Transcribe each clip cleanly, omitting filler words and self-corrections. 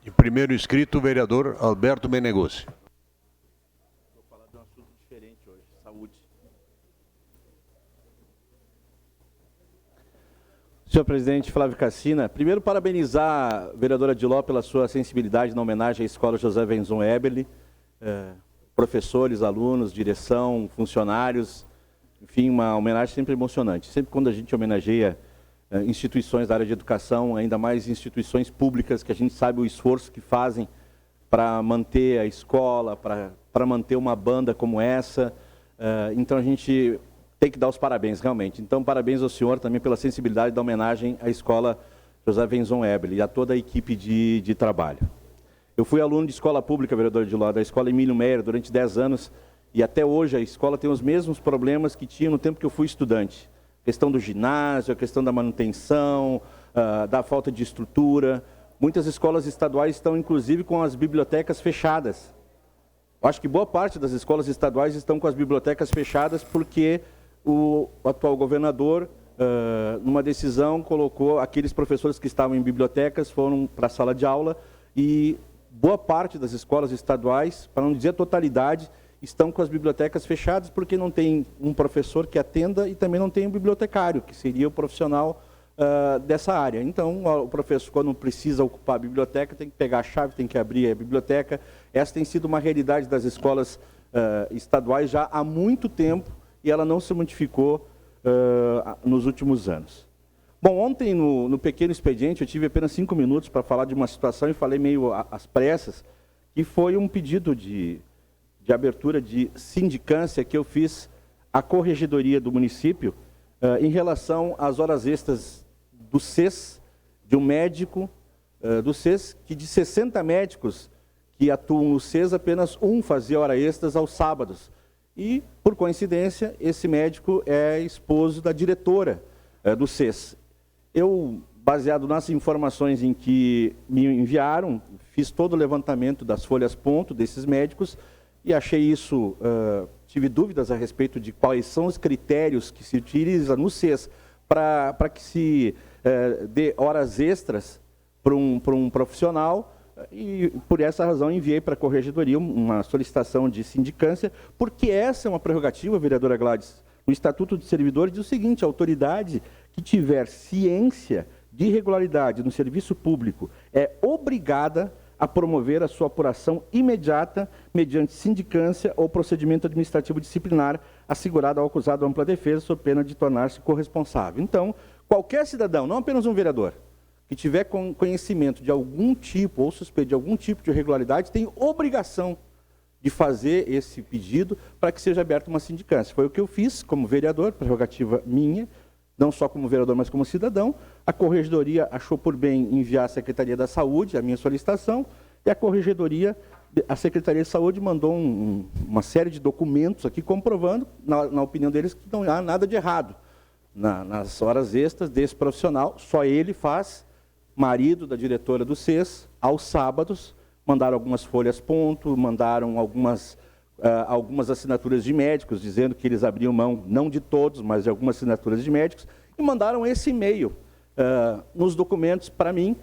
E primeiro inscrito, o vereador Alberto Meneguzzi. Vou falar de um assunto diferente hoje, saúde. Senhor presidente Flávio Cassina, primeiro parabenizar a vereadora Diló pela sua sensibilidade na homenagem à Escola José Wenzon Eberle, professores, alunos, direção, funcionários, enfim, uma homenagem sempre emocionante. Sempre quando a gente homenageia instituições da área de educação, ainda mais instituições públicas, que a gente sabe o esforço que fazem para manter a escola, para manter uma banda como essa. Então a gente tem que dar os parabéns, realmente. Então, parabéns ao senhor também pela sensibilidade da homenagem à Escola José Wenzon Eberle e a toda a equipe de trabalho. Eu fui aluno de escola pública, vereador Diló, da Escola Emílio Meyer durante 10 anos, e até hoje a escola tem os mesmos problemas que tinha no tempo que eu fui estudante. A questão do ginásio, a questão da manutenção, da falta de estrutura. Muitas escolas estaduais estão, inclusive, com as bibliotecas fechadas. Eu acho que boa parte das escolas estaduais estão com as bibliotecas fechadas porque o atual governador, numa decisão, colocou aqueles professores que estavam em bibliotecas, foram para a sala de aula, e boa parte das escolas estaduais, para não dizer a totalidade, estão com as bibliotecas fechadas porque não tem um professor que atenda e também não tem um bibliotecário, que seria o profissional dessa área. Então, o professor, quando precisa ocupar a biblioteca, tem que pegar a chave, tem que abrir a biblioteca. Essa tem sido uma realidade das escolas estaduais já há muito tempo e ela não se modificou nos últimos anos. Bom, ontem, no pequeno expediente, eu tive apenas 5 minutos para falar de uma situação e falei meio às pressas, que foi um pedido de abertura de sindicância que eu fiz à corregedoria do município em relação às horas extras do SES, de um médico do SES, que de 60 médicos que atuam no SES, apenas um fazia hora extras aos sábados. E, por coincidência, esse médico é esposo da diretora do SES. Eu, baseado nas informações em que me enviaram, fiz todo o levantamento das folhas ponto desses médicos, e achei isso, tive dúvidas a respeito de quais são os critérios que se utiliza no SES para que se dê horas extras para um profissional, e por essa razão enviei para a corregedoria uma solicitação de sindicância, porque essa é uma prerrogativa, vereadora Gladys. O Estatuto de Servidores diz o seguinte: a autoridade que tiver ciência de irregularidade no serviço público é obrigada a promover a sua apuração imediata mediante sindicância ou procedimento administrativo disciplinar assegurado ao acusado ampla defesa, sob pena de tornar-se corresponsável. Então, qualquer cidadão, não apenas um vereador, que tiver conhecimento de algum tipo ou suspeito de algum tipo de irregularidade, tem obrigação de fazer esse pedido para que seja aberta uma sindicância. Foi o que eu fiz como vereador, prerrogativa minha, não só como vereador, mas como cidadão. A corregedoria achou por bem enviar à Secretaria da Saúde a minha solicitação, e a corregedoria, a Secretaria de Saúde mandou uma série de documentos aqui comprovando, na opinião deles, que não há nada de errado nas horas extras desse profissional. Só ele faz, marido da diretora do SES, aos sábados. Mandaram algumas folhas ponto, mandaram algumas assinaturas de médicos, dizendo que eles abriam mão, não de todos, mas de algumas assinaturas de médicos, e mandaram esse e-mail nos documentos para mim,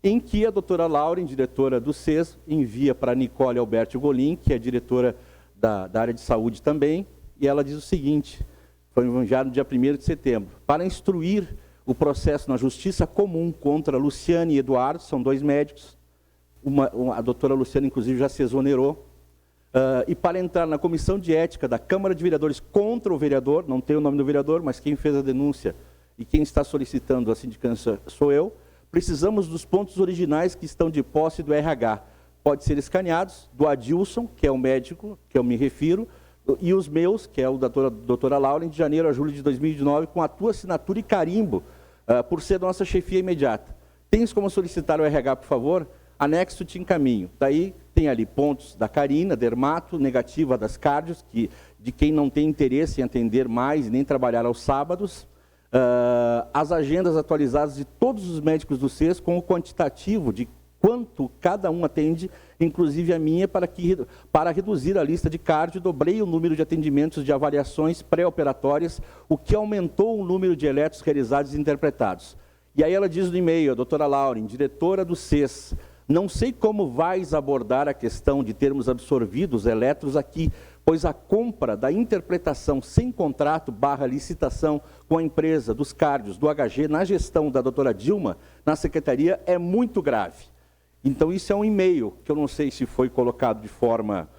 em que a doutora Lauren, diretora do SES, envia para a Nicole Alberto Golim, que é diretora da área de saúde também, e ela diz o seguinte: foi enviado no dia 1º de setembro, para instruir o processo na Justiça Comum contra Luciane e Eduardo, são 2 médicos, a doutora Luciane, inclusive, já se exonerou, e para entrar na Comissão de Ética da Câmara de Vereadores contra o vereador, não tem o nome do vereador, mas quem fez a denúncia e quem está solicitando a sindicância sou eu, precisamos dos pontos originais que estão de posse do RH. Pode ser escaneados, do Adilson, que é o médico que eu me refiro, e os meus, que é o da doutora Lauren, de janeiro a julho de 2019, com a tua assinatura e carimbo, por ser nossa chefia imediata. Tens como solicitar o RH, por favor? Anexo te encaminho. Daí tem ali pontos da Carina, dermato, negativa das cardios, de quem não tem interesse em atender mais, nem trabalhar aos sábados, as agendas atualizadas de todos os médicos do SES, com o quantitativo de quanto cada um atende, inclusive a minha, para reduzir a lista de cardio, dobrei o número de atendimentos de avaliações pré-operatórias, o que aumentou o número de eletros realizados e interpretados. E aí ela diz no e-mail, a doutora Lauren, diretora do SES, Não sei como vais abordar a questão de termos absorvido os eletros aqui, pois a compra da interpretação sem contrato / licitação com a empresa dos cardios do HG na gestão da doutora Dilma, na secretaria, é muito grave. Então, isso é um e-mail, que eu não sei se foi colocado de forma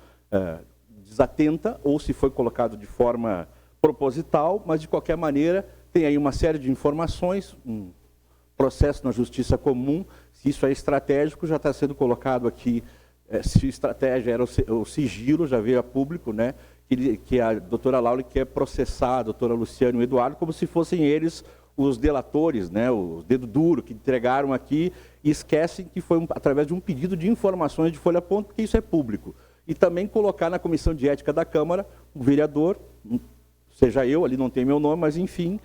desatenta ou se foi colocado de forma proposital, mas, de qualquer maneira, tem aí uma série de informações, um processo na Justiça Comum. Se isso é estratégico, já está sendo colocado aqui, se a estratégia era o sigilo, já veio a público, né, que a doutora Laura quer processar a doutora Luciana e o Eduardo como se fossem eles os delatores, né, o dedo duro, que entregaram aqui e esquecem que foi através de um pedido de informações de folha-ponto, porque isso é público. E também colocar na Comissão de Ética da Câmara o vereador, seja eu, ali não tem meu nome, mas enfim,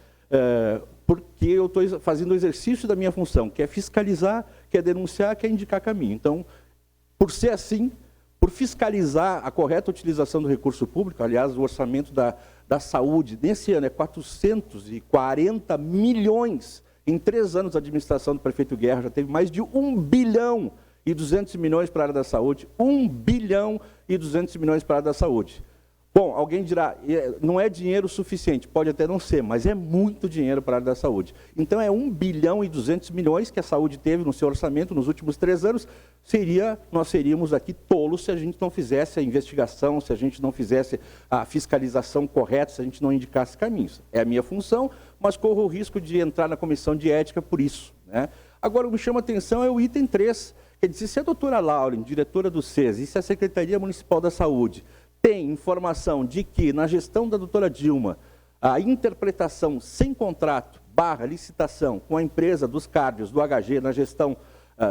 porque eu estou fazendo o exercício da minha função, que é fiscalizar, que é denunciar, que é indicar caminho. Então, por ser assim, por fiscalizar a correta utilização do recurso público, aliás, o orçamento da saúde nesse ano é 440 milhões. Em 3 anos, a administração do prefeito Guerra já teve mais de 1 bilhão e 200 milhões para a área da saúde. 1 bilhão e 200 milhões para a área da saúde. Bom, alguém dirá, não é dinheiro suficiente, pode até não ser, mas é muito dinheiro para a área da saúde. Então, é 1 bilhão e 200 milhões que a saúde teve no seu orçamento nos últimos 3 anos. Nós seríamos aqui tolos se a gente não fizesse a investigação, se a gente não fizesse a fiscalização correta, se a gente não indicasse caminhos. É a minha função, mas corro o risco de entrar na comissão de ética por isso, né? Agora, o que me chama a atenção é o item 3, quer dizer, se a doutora Lauren, diretora do SES, e se a Secretaria Municipal da Saúde tem informação de que, na gestão da doutora Dilma, a interpretação sem contrato / licitação com a empresa dos cardios do HG na gestão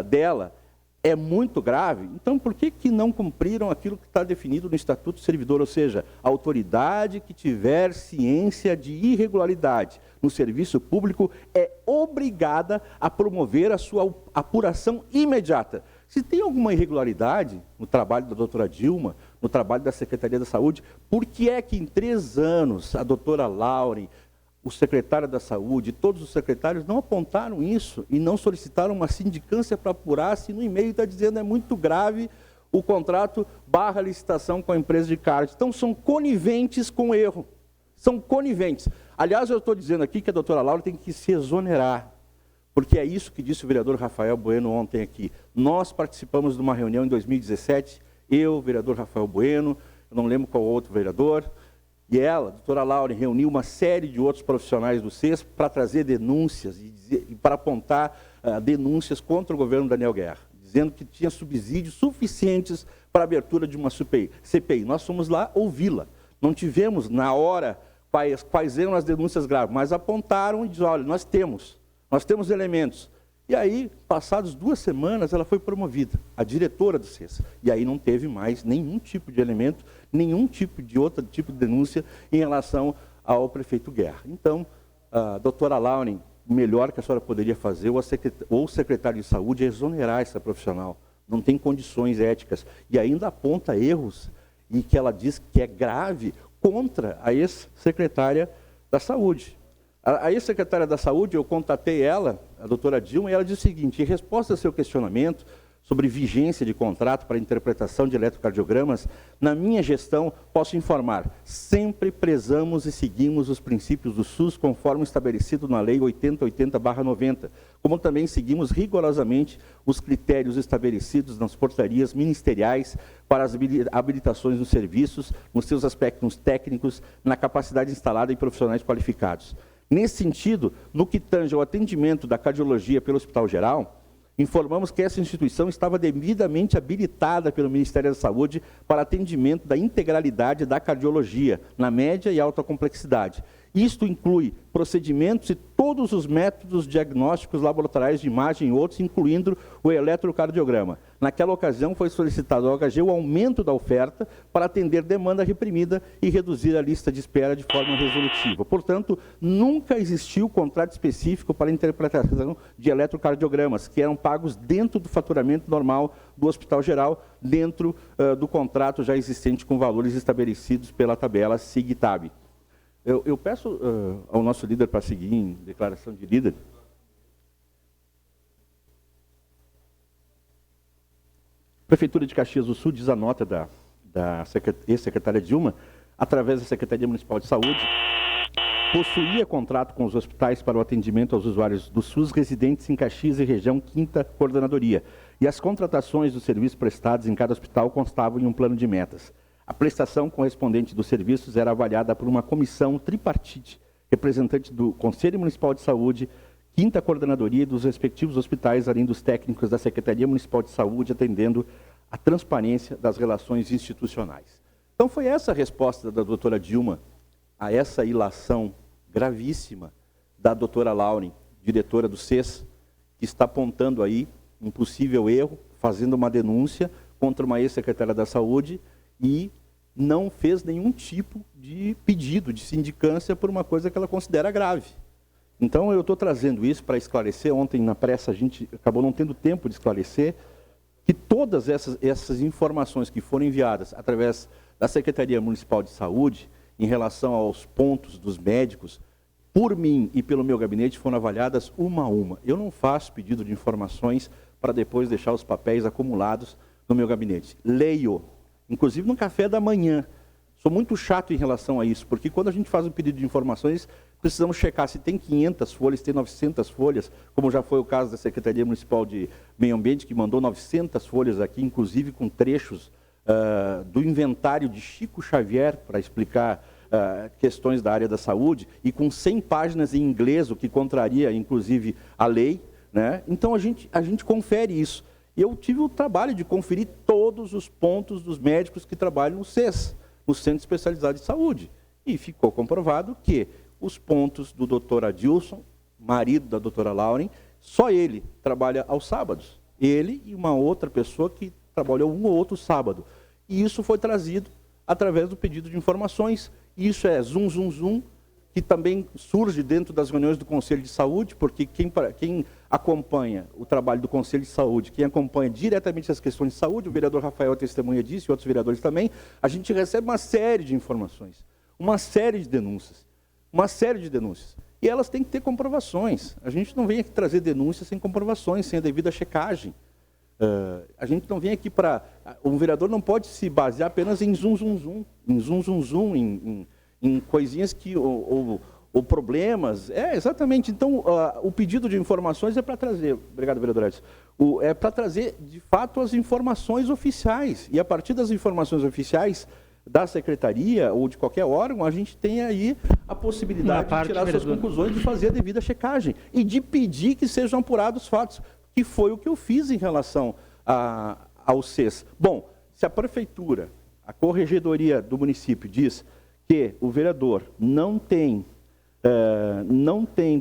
dela é muito grave, então por que não cumpriram aquilo que está definido no Estatuto do Servidor, ou seja, a autoridade que tiver ciência de irregularidade no serviço público é obrigada a promover a sua apuração imediata. Se tem alguma irregularidade no trabalho da doutora Dilma, no trabalho da Secretaria da Saúde, por que é que em 3 anos a doutora Lauren, o secretário da Saúde, todos os secretários não apontaram isso e não solicitaram uma sindicância para apurar, se no e-mail está dizendo é muito grave o contrato / licitação com a empresa de cardio. Então, são coniventes com o erro. São coniventes. Aliás, eu estou dizendo aqui que a doutora Laura tem que se exonerar, porque é isso que disse o vereador Rafael Bueno ontem aqui. Nós participamos de uma reunião em 2017, eu, o vereador Rafael Bueno, eu não lembro qual outro vereador, e ela, a doutora Laura, reuniu uma série de outros profissionais do SES para trazer denúncias e para apontar denúncias contra o governo Daniel Guerra, dizendo que tinha subsídios suficientes para a abertura de uma CPI. Nós fomos lá ouvi-la. Não tivemos, na hora, quais eram as denúncias graves, mas apontaram e disseram, olha, nós temos elementos. E aí, passadas 2 semanas, ela foi promovida, a diretora do SES. E aí não teve mais nenhum tipo de elemento, nenhum tipo de outro tipo de denúncia em relação ao prefeito Guerra. Então, a doutora Lauren, o melhor que a senhora poderia fazer, ou o secretário de saúde, é exonerar essa profissional. Não tem condições éticas. E ainda aponta erros, e que ela diz que é grave, contra a ex-secretária da Saúde. A ex-secretária da Saúde, eu contatei ela, a doutora Dilma, e ela disse o seguinte, em resposta ao seu questionamento sobre vigência de contrato para interpretação de eletrocardiogramas, na minha gestão, posso informar, sempre prezamos e seguimos os princípios do SUS conforme estabelecido na Lei 8080/90, como também seguimos rigorosamente os critérios estabelecidos nas portarias ministeriais para as habilitações dos serviços, nos seus aspectos técnicos, na capacidade instalada em profissionais qualificados. Nesse sentido, no que tange ao atendimento da cardiologia pelo Hospital Geral, informamos que essa instituição estava devidamente habilitada pelo Ministério da Saúde para atendimento da integralidade da cardiologia, na média e alta complexidade. Isto inclui procedimentos e todos os métodos diagnósticos laboratoriais de imagem e outros, incluindo o eletrocardiograma. Naquela ocasião, foi solicitado ao HG o aumento da oferta para atender demanda reprimida e reduzir a lista de espera de forma resolutiva. Portanto, nunca existiu contrato específico para interpretação de eletrocardiogramas, que eram pagos dentro do faturamento normal do Hospital Geral, dentro do contrato já existente com valores estabelecidos pela tabela SIG-TAB. Eu peço ao nosso líder para seguir em declaração de líder. Prefeitura de Caxias do Sul, diz a nota da ex-secretária Dilma, através da Secretaria Municipal de Saúde, possuía contrato com os hospitais para o atendimento aos usuários do SUS residentes em Caxias e região 5ª Coordenadoria. E as contratações dos serviços prestados em cada hospital constavam em um plano de metas. A prestação correspondente dos serviços era avaliada por uma comissão tripartite, representante do Conselho Municipal de Saúde, 5ª Coordenadoria e dos respectivos hospitais, além dos técnicos da Secretaria Municipal de Saúde, atendendo à transparência das relações institucionais. Então foi essa a resposta da doutora Dilma a essa ilação gravíssima da doutora Lauren, diretora do SES, que está apontando aí um possível erro, fazendo uma denúncia contra uma ex-secretária da Saúde e não fez nenhum tipo de pedido de sindicância por uma coisa que ela considera grave. Então eu estou trazendo isso para esclarecer. Ontem na pressa a gente acabou não tendo tempo de esclarecer que todas essas informações que foram enviadas através da Secretaria Municipal de Saúde em relação aos pontos dos médicos, por mim e pelo meu gabinete, foram avaliadas uma a uma. Eu não faço pedido de informações para depois deixar os papéis acumulados no meu gabinete. Leio, inclusive no café da manhã. Sou muito chato em relação a isso, porque quando a gente faz um pedido de informações, precisamos checar se tem 500 folhas, se tem 900 folhas, como já foi o caso da Secretaria Municipal de Meio Ambiente, que mandou 900 folhas aqui, inclusive com trechos do inventário de Chico Xavier para explicar questões da área da saúde, e com 100 páginas em inglês, o que contraria, inclusive, a lei, né? Então a gente confere isso. Eu tive o trabalho de conferir todos os pontos dos médicos que trabalham no SES, no Centro Especializado de Saúde, e ficou comprovado que os pontos do doutor Adilson, marido da doutora Lauren, só ele trabalha aos sábados. Ele e uma outra pessoa que trabalhou um ou outro sábado. E isso foi trazido através do pedido de informações. Isso é zoom, que também surge dentro das reuniões do Conselho de Saúde, porque quem acompanha o trabalho do Conselho de Saúde, quem acompanha diretamente as questões de saúde, o vereador Rafael testemunha disso e outros vereadores também, a gente recebe uma série de informações, uma série de denúncias. E elas têm que ter comprovações. A gente não vem aqui trazer denúncias sem comprovações, sem a devida checagem. A gente não vem aqui para... Um vereador não pode se basear apenas em em coisinhas que... ou problemas. Exatamente. Então, o pedido de informações é para trazer... Obrigado, vereador Edson. É para trazer, de fato, as informações oficiais. E a partir das informações oficiais da secretaria ou de qualquer órgão, a gente tem aí a possibilidade de tirar suas conclusões, de fazer a devida checagem e de pedir que sejam apurados os fatos, que foi o que eu fiz em relação ao SES. Bom, se a prefeitura, a corregedoria do município diz que o vereador não tem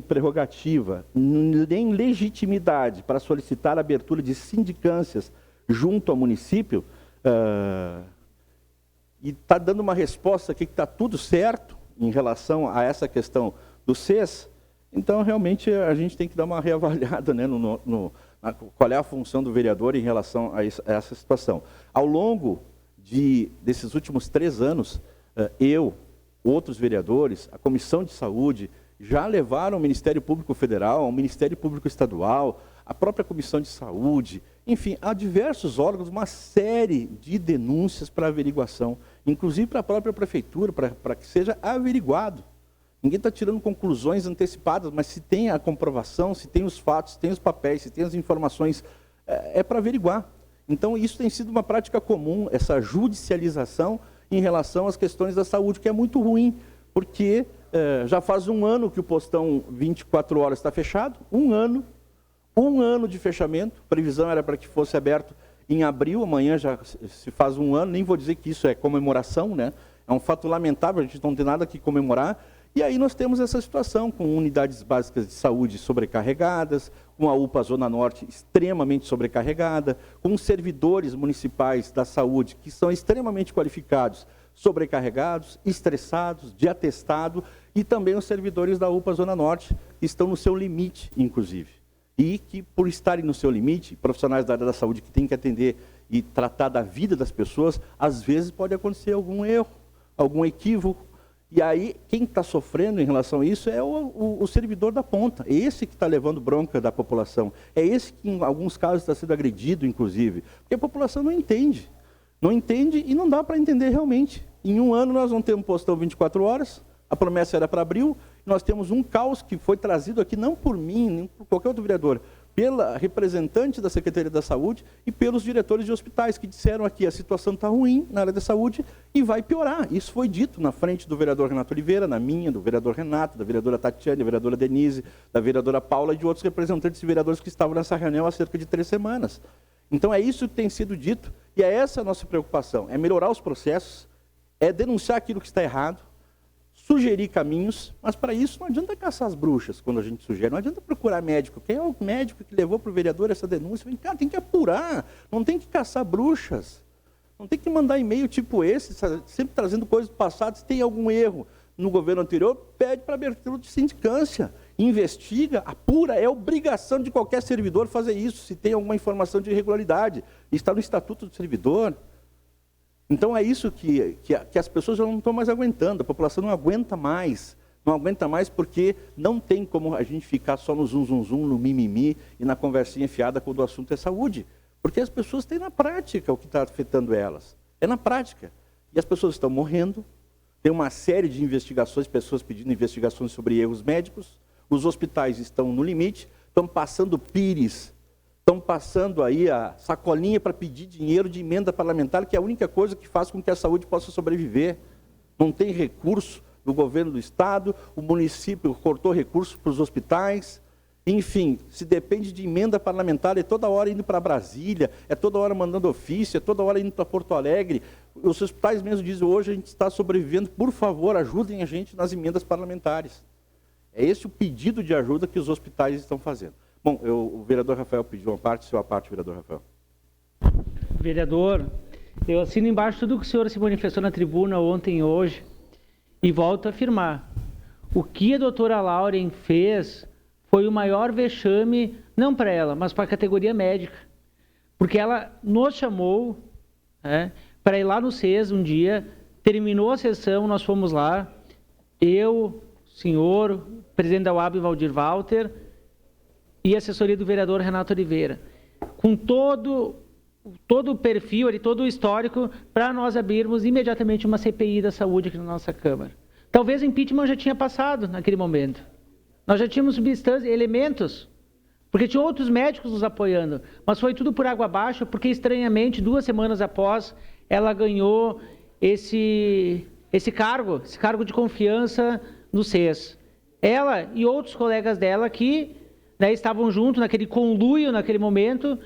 prerrogativa nem legitimidade para solicitar a abertura de sindicâncias junto ao município, e está dando uma resposta aqui que está tudo certo em relação a essa questão do SES, então realmente a gente tem que dar uma reavaliada, né, qual é a função do vereador em relação a essa situação. Ao longo desses últimos 3 anos, eu, outros vereadores, a Comissão de Saúde, já levaram ao Ministério Público Federal, ao Ministério Público Estadual, a própria Comissão de Saúde, enfim, há diversos órgãos, uma série de denúncias para averiguação, inclusive para a própria prefeitura, para que seja averiguado. Ninguém está tirando conclusões antecipadas, mas se tem a comprovação, se tem os fatos, se tem os papéis, se tem as informações, é para averiguar. Então, isso tem sido uma prática comum, essa judicialização em relação às questões da saúde, que é muito ruim, porque já faz 1 ano que o postão 24 horas está fechado, 1 ano de fechamento, a previsão era para que fosse aberto em abril, amanhã já se faz 1 ano, nem vou dizer que isso é comemoração, né? É um fato lamentável, a gente não tem nada que comemorar, e aí nós temos essa situação com unidades básicas de saúde sobrecarregadas, com a UPA Zona Norte extremamente sobrecarregada, com servidores municipais da saúde que são extremamente qualificados, sobrecarregados, estressados, de atestado, e também os servidores da UPA Zona Norte que estão no seu limite, inclusive. E que, por estarem no seu limite, profissionais da área da saúde que têm que atender e tratar da vida das pessoas, às vezes pode acontecer algum erro, algum equívoco. E aí, quem está sofrendo em relação a isso é o servidor da ponta. É esse que está levando bronca da população. É esse que, em alguns casos, está sendo agredido, inclusive. Porque a população não entende. Não entende e não dá para entender realmente. Em um ano, nós vamos ter um postão 24 horas. A promessa era para abril. Nós temos um caos que foi trazido aqui, não por mim, nem por qualquer outro vereador, pela representante da Secretaria da Saúde e pelos diretores de hospitais, que disseram aqui a situação está ruim na área da saúde e vai piorar. Isso foi dito na frente do vereador Renato Oliveira, na minha, do vereador Renato, da vereadora Tatiane, da vereadora Denise, da vereadora Paula e de outros representantes e vereadores que estavam nessa reunião há cerca de 3 semanas. Então é isso que tem sido dito e é essa a nossa preocupação, é melhorar os processos, é denunciar aquilo que está errado, sugerir caminhos, mas para isso não adianta caçar as bruxas quando a gente sugere, não adianta procurar médico. Quem é o médico que levou para o vereador essa denúncia? Vem cá, tem que apurar, não tem que caçar bruxas, não tem que mandar e-mail tipo esse, sempre trazendo coisas do passado. Se tem algum erro no governo anterior, pede para abertura de sindicância, investiga, apura, é obrigação de qualquer servidor fazer isso, se tem alguma informação de irregularidade, está no Estatuto do Servidor. Então é isso que as pessoas já não estão mais aguentando, a população não aguenta mais porque não tem como a gente ficar só no zum, no mimimi e na conversinha fiada quando o assunto é saúde. Porque as pessoas têm na prática o que está afetando elas. É na prática. E as pessoas estão morrendo, tem uma série de investigações, pessoas pedindo investigações sobre erros médicos, os hospitais estão no limite, estão passando pires, estão passando aí a sacolinha para pedir dinheiro de emenda parlamentar, que é a única coisa que faz com que a saúde possa sobreviver. Não tem recurso do governo do estado, o município cortou recursos para os hospitais. Enfim, se depende de emenda parlamentar, é toda hora indo para Brasília, é toda hora mandando ofício, é toda hora indo para Porto Alegre. Os hospitais mesmo dizem, hoje a gente está sobrevivendo, por favor, ajudem a gente nas emendas parlamentares. É esse o pedido de ajuda que os hospitais estão fazendo. Bom, o vereador Rafael pediu uma parte, sua parte, vereador Rafael. Vereador, eu assino embaixo tudo que o senhor se manifestou na tribuna ontem e hoje e volto a afirmar. O que a doutora Lauren fez foi o maior vexame, não para ela, mas para a categoria médica. Porque ela nos chamou para ir lá no CES um dia, terminou a sessão, nós fomos lá, eu, o senhor, o presidente da UAB, Valdir Walter, e a assessoria do vereador Renato Oliveira, com todo o perfil, ali, todo o histórico, para nós abrirmos imediatamente uma CPI da saúde aqui na nossa Câmara. Talvez o impeachment já tinha passado naquele momento. Nós já tínhamos substâncias, elementos, porque tinha outros médicos nos apoiando, mas foi tudo por água abaixo, porque estranhamente, 2 semanas após, ela ganhou esse cargo de confiança no CES. Ela e outros colegas dela que estavam juntos naquele conluio naquele momento,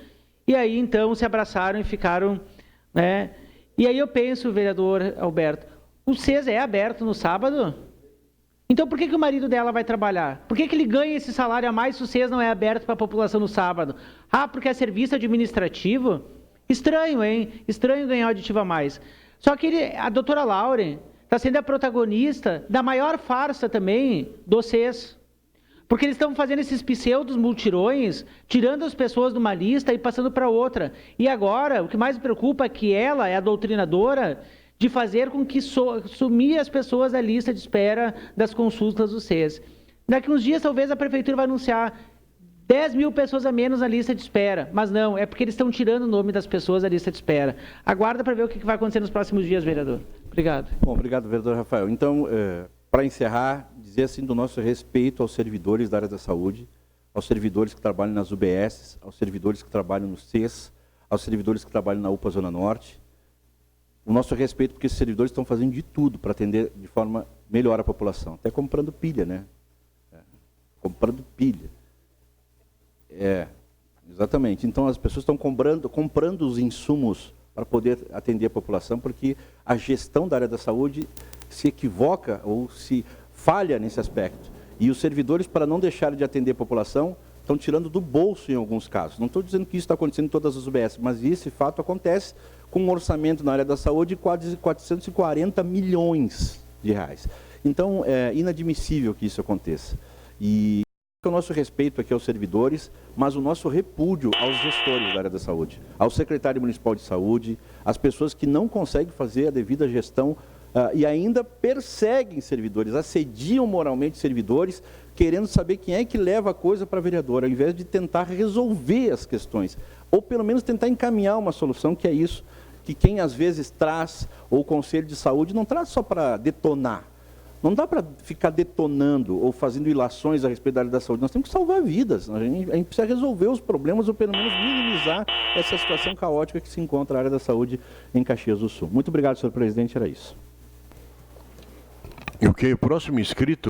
e aí então se abraçaram e ficaram, E aí eu penso, vereador Alberto, o CES é aberto no sábado? Então por que o marido dela vai trabalhar? Por que ele ganha esse salário a mais se o CES não é aberto para a população no sábado? Ah, porque é serviço administrativo? Estranho, hein? Estranho ganhar aditivo a mais. Só que a doutora Lauren está sendo a protagonista da maior farsa também do CES. Porque eles estão fazendo esses pseudos multirões, tirando as pessoas de uma lista e passando para outra. E agora, o que mais me preocupa é que ela é a doutrinadora de fazer com que sumir as pessoas da lista de espera das consultas do CES. Daqui uns dias, talvez, a prefeitura vai anunciar 10 mil pessoas a menos na lista de espera. Mas não, é porque eles estão tirando o nome das pessoas da lista de espera. Aguarda para ver o que vai acontecer nos próximos dias, vereador. Obrigado. Bom, obrigado, vereador Rafael. Então, para encerrar, dizer assim do nosso respeito aos servidores da área da saúde, aos servidores que trabalham nas UBS, aos servidores que trabalham no CES, aos servidores que trabalham na UPA Zona Norte. O nosso respeito, porque esses servidores estão fazendo de tudo para atender de forma melhor a população. Até comprando pilha, né? Comprando pilha. Exatamente. Então, as pessoas estão comprando os insumos para poder atender a população, porque a gestão da área da saúde se equivoca ou se falha nesse aspecto. E os servidores, para não deixarem de atender a população, estão tirando do bolso em alguns casos. Não estou dizendo que isso está acontecendo em todas as UBS, mas esse fato acontece com um orçamento na área da saúde de quase 440 milhões de reais. Então, é inadmissível que isso aconteça. E o nosso respeito aqui aos servidores, mas o nosso repúdio aos gestores da área da saúde, ao secretário municipal de saúde, às pessoas que não conseguem fazer a devida gestão e ainda perseguem servidores, assediam moralmente servidores, querendo saber quem é que leva a coisa para vereador, ao invés de tentar resolver as questões, ou pelo menos tentar encaminhar uma solução, que é isso que quem às vezes traz, ou o Conselho de Saúde, não traz só para detonar. Não dá para ficar detonando ou fazendo ilações a respeito da área da saúde. Nós temos que salvar vidas. A gente precisa resolver os problemas ou pelo menos minimizar essa situação caótica que se encontra a área da saúde em Caxias do Sul. Muito obrigado, senhor presidente. Era isso. E o próximo inscrito